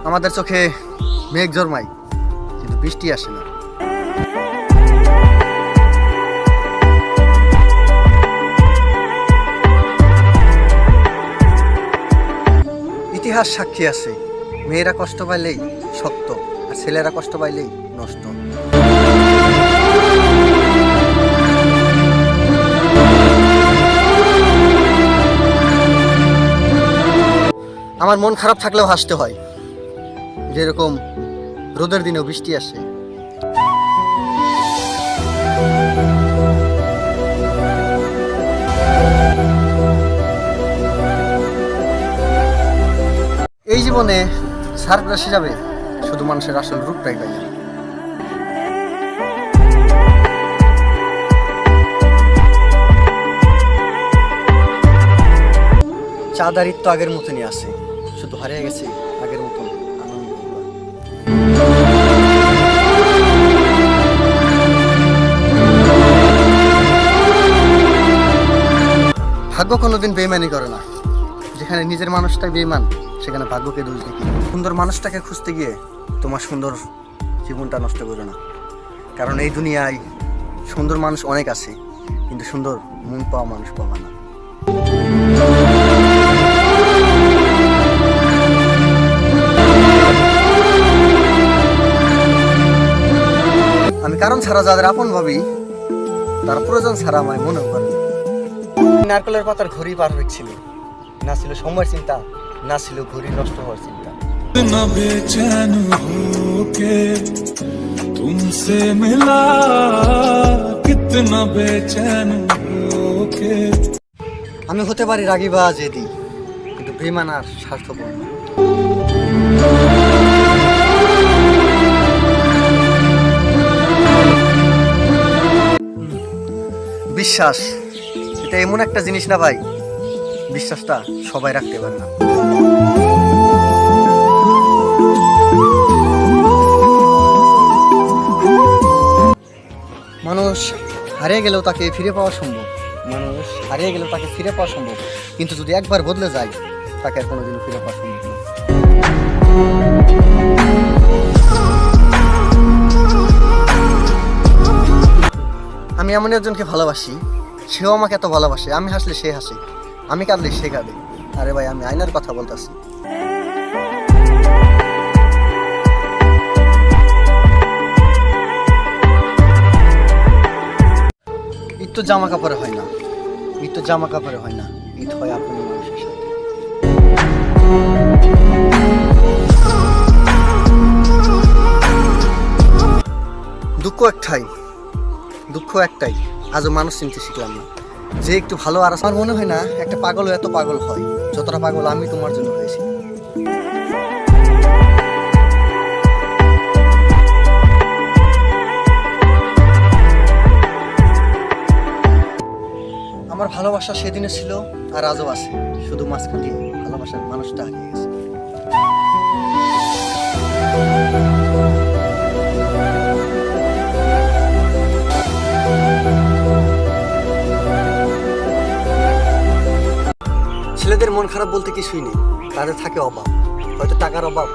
আমাদের চোখে মেঘ জন্মায় কিন্তু বৃষ্টি আসে না। ইতিহাস সাক্ষী আছে, মেয়েরা কষ্ট পাইলেই শক্ত আর ছেলেরা কষ্ট পাইলেই নষ্ট। আমার মন খারাপ থাকলেও হাসতে হয়, যেরকম রোদের দিনেও বৃষ্টি আসে। এই জীবনে সারপ্রাইজ হিসাবে শুধু মানুষের আসল রূপটাই পাই। চাঁদারিত তো আগের মতনই আছে, শুধু হারিয়ে গেছে আগের মতন আনন্দ। ভাগ্য কোনোদিন বেইমানি করে না, যেখানে নিজের মানুষটাই বেইমান সেখানে ভাগ্যকে দোষ দেখি। সুন্দর মানুষটাকে খুঁজতে গিয়ে তোমার সুন্দর জীবনটা নষ্ট করো না, কারণ এই দুনিয়ায় সুন্দর মানুষ অনেক আছে, কিন্তু সুন্দর মন পাওয়া মানুষ পাওয়া না। আমি কারণ ছাড়া যাদের আপন ভাবি, তার প্রয়োজন ছাড়া আমায় মনে করে। নারকেলের পাতার ঘড়ি পার হচ্ছিল, না ছিল সময়ের চিন্তা, না ছিল ঘড়ি নষ্ট হওয়ার চিন্তা। তুমসে মিলা কিতনা বেচैन होके। আমি হতে পারি রাগীবা জেদি, কিন্তু বেঈমান আর স্বার্থপর না। বিশ্বাস এটা এমন একটা জিনিস না ভাই, বিশ্বাসটা সবাই রাখতে পারে না। মানুষ হারিয়ে গেলেও তাকে ফিরে পাওয়া সম্ভব, কিন্তু যদি একবার বদলে যায় তাকে আর কোনোদিনও ফিরে পাওয়া সম্ভব না। আমি এমন একজনকে ভালোবাসি, সেও আমাকে এত ভালোবাসে, আমি হাসলে সে হাসে, আমি কাঁদলে সে কাঁদে। আরে ভাই, আমি আয়নার কথা বলতেছি। ঈদ তো জামা কাপড়ে হয় না, ঈদ হয় আপন মানুষের সাথে। দুঃখ একটাই, আজও মানুষ চিনতে শিখলাম না। যে একটু ভালো আর আমার মনে হয় না একটা পাগলও এত পাগল হয় যতটা পাগল আমি তোমার জন্য হয়েছি। আমার ভালোবাসা সেদিনে ছিল আর আজও আছে, শুধু মাঝখানে ভালোবাসার মানুষটা হারিয়ে গেছে। ছেলেদের মন খারাপ বলতে কিছুই নেই, তাদের থাকে অভাব, হয়তো টাকার অভাব,